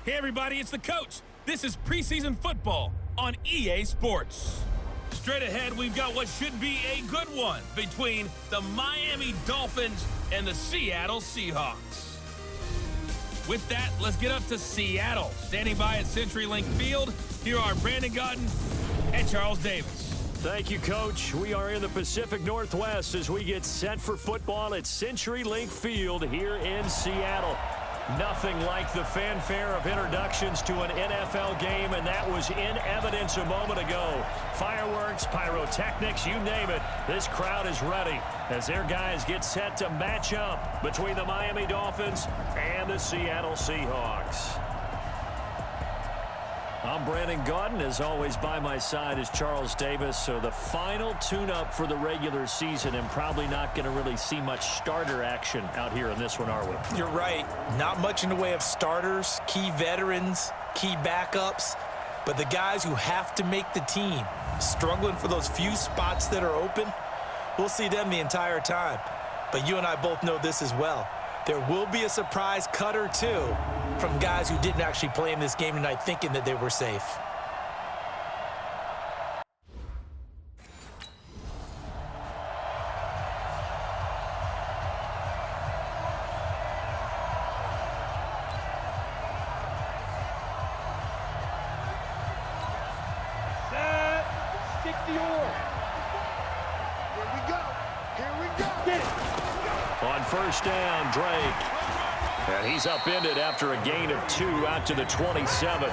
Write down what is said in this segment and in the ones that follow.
Hey everybody, it's the coach. This is preseason football on EA Sports. Straight ahead, we've got what should be a good one between the Miami Dolphins and the Seattle Seahawks. With that, let's get up to Seattle. Standing by at CenturyLink Field, here are Brandon Gaudin and Charles Davis. Thank you, Coach. We are in the Pacific Northwest as we get set for football at CenturyLink Field here in Seattle. Nothing like the fanfare of introductions to an NFL game, and that was in evidence a moment ago. Fireworks, pyrotechnics, you name it. This crowd is ready as their guys get set to match up between the Miami Dolphins and the Seattle Seahawks. I'm Brandon Gaudin. As always, by my side is Charles Davis. So the final tune-up for the regular season, and probably not going to really see much starter action out here in this one, are we? You're right. Not much in the way of starters, key veterans, key backups, but the guys who have to make the team, struggling for those few spots that are open, we'll see them the entire time. But you and I both know this as well. There will be a surprise cut or two from guys who didn't actually play in this game tonight thinking that they were safe. Set. Stick the oar. Here we go. Here we go. Get it. On first down, Drake. And he's upended after a gain of 2 out to the 27.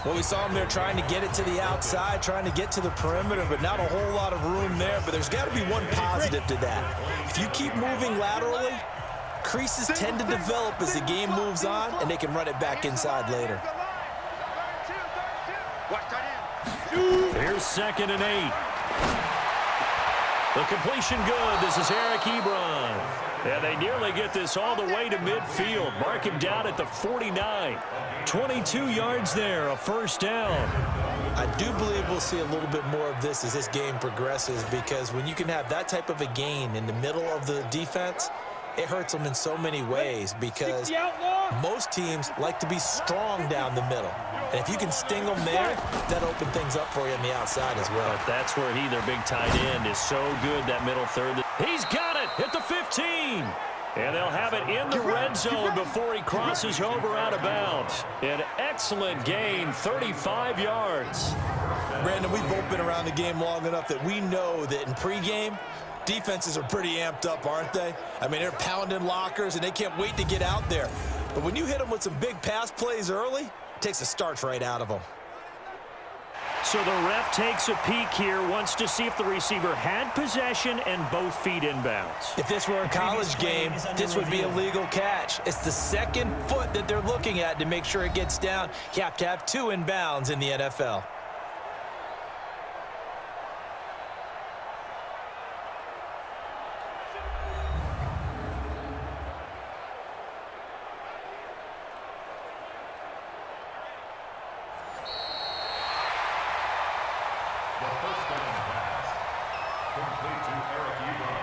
Well, we saw him there trying to get it to the outside, trying to get to the perimeter, but not a whole lot of room there. But there's got to be one positive to that. If you keep moving laterally, creases tend to develop as the game moves on, and they can run it back inside later. Here's 2nd and 8. The completion good. This is Eric Ebron. And they nearly get this all the way to midfield. Mark him down at the 49. 22 yards there, a first down. I do believe we'll see a little bit more of this as this game progresses, because when you can have that type of a gain in the middle of the defense, it hurts them in so many ways, because most teams like to be strong down the middle. And if you can sting them there, that opens things up for you on the outside as well. But that's where their big tight end, is so good, that middle third. He's got it at the 15. And they'll have it in the red zone before he crosses over out of bounds. An excellent gain, 35 yards. Brandon, we've both been around the game long enough that we know that in pregame, defenses are pretty amped up, aren't they? I mean, they're pounding lockers, and they can't wait to get out there. But when you hit them with some big pass plays early, it takes the starch right out of them. So the ref takes a peek here, wants to see if the receiver had possession and both feet inbounds. If this were a college game, this would be a legal catch. It's the second foot that they're looking at to make sure it gets down. You have to have 2 inbounds in the NFL.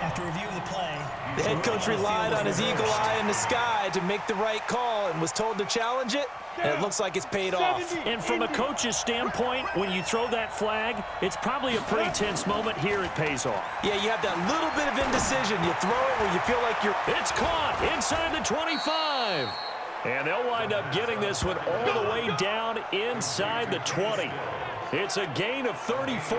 After review of the play, the head coach relied on his eagle eye in the sky to make the right call and was told to challenge it, and it looks like it's paid off. And from a coach's standpoint, when you throw that flag, it's probably a pretty tense moment. Here it pays off. Yeah, you have that little bit of indecision. You throw it where you feel like you're... It's caught inside the 25. And they'll wind up getting this one all the way down inside the 20. It's a gain of 34.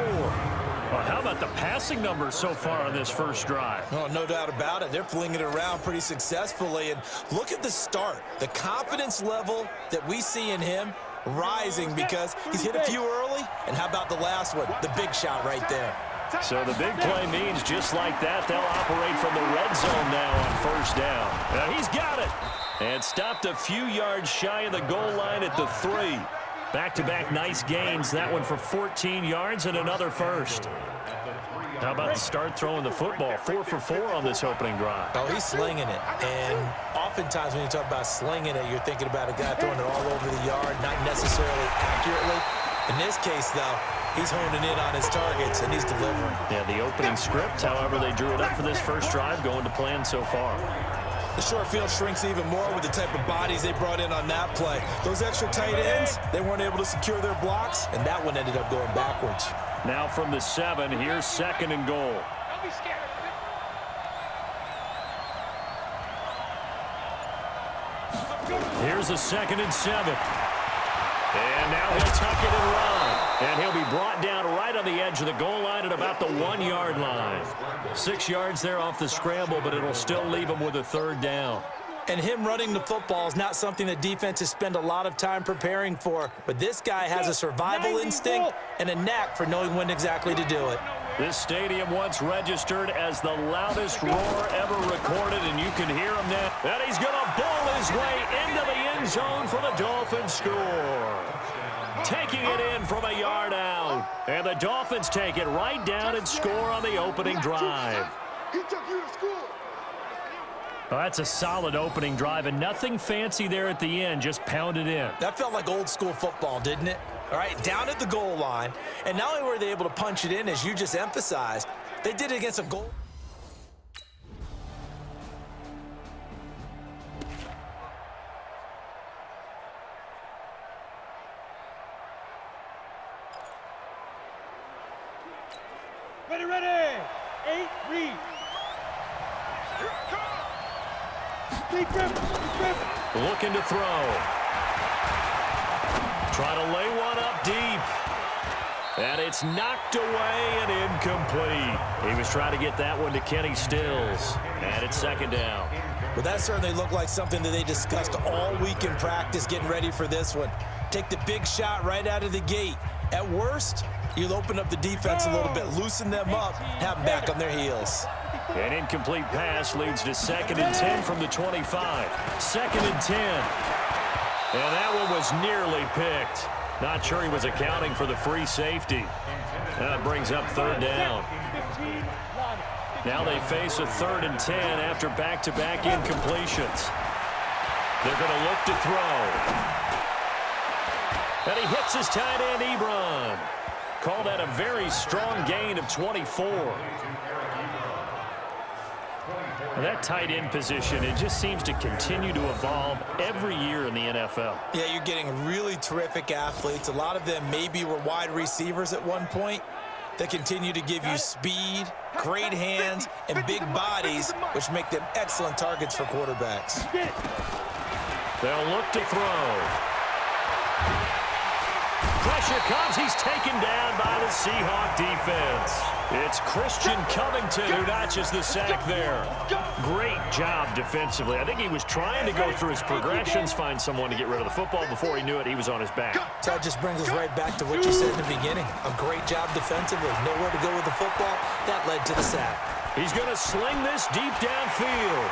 Well, how about the passing numbers so far on this first drive? Oh, no doubt about it. They're flinging it around pretty successfully. And look at the start. The confidence level that we see in him rising, because he's hit a few early. And how about the last one? The big shot right there. So the big play means just like that, they'll operate from the red zone now on first down. Now he's got it. And stopped a few yards shy of the goal line at the 3. Back-to-back nice gains. That one for 14 yards and another first. How about the start throwing the football? 4 for 4 on this opening drive. Oh, he's slinging it. And oftentimes when you talk about slinging it, you're thinking about a guy throwing it all over the yard, not necessarily accurately. In this case, though, he's honing in on his targets, and he's delivering. Yeah, the opening script, however they drew it up for this first drive, going to plan so far. The short field shrinks even more with the type of bodies they brought in on that play. Those extra tight ends, they weren't able to secure their blocks, and that one ended up going backwards. Now from the 7, here's 2nd and goal. Don't be scared. Here's a 2nd and 7. And now he'll tuck it and run. And he'll be brought down right on the edge of the goal line at about the 1-yard line. 6 yards there off the scramble, but it'll still leave him with a 3rd down. And him running the football is not something that defenses spend a lot of time preparing for. But this guy has a survival instinct and a knack for knowing when exactly to do it. This stadium once registered as the loudest roar ever recorded, and you can hear him now. And he's going to bowl his way into the end zone for the Dolphins score. Taking it in from a yard out. And the Dolphins take it right down and score on the opening drive. He took you to school. Well, that's a solid opening drive, and nothing fancy there at the end, just pounded in. That felt like old school football, didn't it? All right, down at the goal line. And not only were they able to punch it in, as you just emphasized, they did it against a goal. Ready, ready. 8, read. Deep grip, deep grip. Looking to throw. Try to lay one up deep. And it's knocked away and incomplete. He was trying to get that one to Kenny Stills. And it's 2nd down. Well, that certainly looked like something that they discussed all week in practice getting ready for this one. Take the big shot right out of the gate. At worst, you'll open up the defense a little bit, loosen them up, have them back on their heels. An incomplete pass leads to 2nd and 10 from the 25. 2nd and 10. And that one was nearly picked. Not sure he was accounting for the free safety. That brings up 3rd down. Now they face a 3rd and 10 after back-to-back incompletions. They're going to look to throw. And he hits his tight end, Ebron. Call that a very strong gain of 24. That tight end position, it just seems to continue to evolve every year in the NFL. Yeah, you're getting really terrific athletes. A lot of them maybe were wide receivers at one point. They continue to give you speed, great hands, and big bodies, which make them excellent targets for quarterbacks. They'll look to throw. Pressure comes. He's taken down by the Seahawks defense. It's Christian Covington who notches the sack there. Great job defensively. I think he was trying to go through his progressions, find someone to get rid of the football. Before he knew it, he was on his back. So that just brings us right back to what you said in the beginning. A great job defensively. Nowhere to go with the football. That led to the sack. He's going to sling this deep downfield.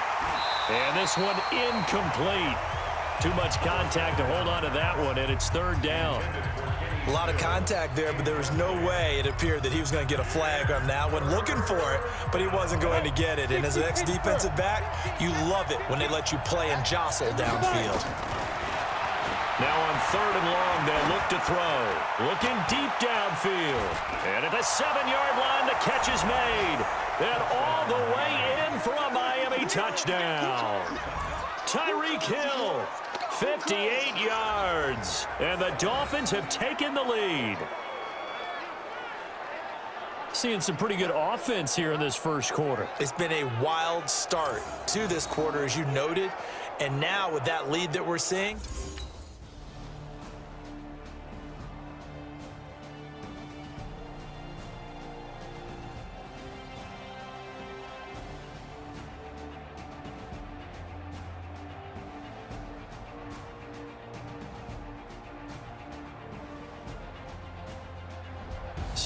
And this one incomplete. Too much contact to hold on to that one, and it's 3rd down. A lot of contact there, but there was no way it appeared that he was going to get a flag on that one. Looking for it, but he wasn't going to get it. And as an ex-defensive back, you love it when they let you play and jostle downfield. Now on 3rd and long, they'll look to throw. Looking deep downfield. And at the 7-yard line, the catch is made. And all the way in for a Miami touchdown. Tyreek Hill, 58 yards. And the Dolphins have taken the lead. Seeing some pretty good offense here in this first quarter. It's been a wild start to this quarter, as you noted. And now with that lead that we're seeing,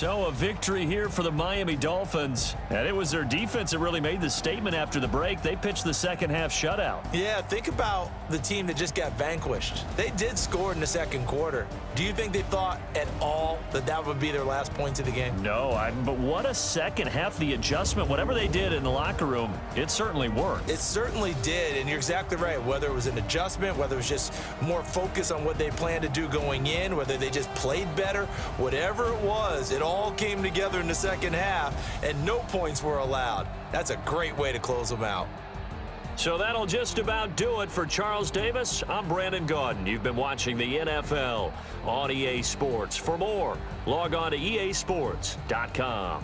So a victory here for the Miami Dolphins. And it was their defense that really made the statement after the break. They pitched the second-half shutout. yeah, think about the team that just got vanquished. They did score in the second quarter. Do you think they thought at all that that would be their last points of the game? No, but what a second half. The adjustment, whatever they did in the locker room, it certainly worked. It certainly did, and you're exactly right. Whether it was an adjustment, whether it was just more focus on what they planned to do going in, whether they just played better, whatever it was, it all came together in the second half, and no points were allowed. That's a great way to close them out. So that'll just about do it for Charles Davis. I'm Brandon Gaudin. You've been watching the NFL on EA Sports. For more, log on to easports.com.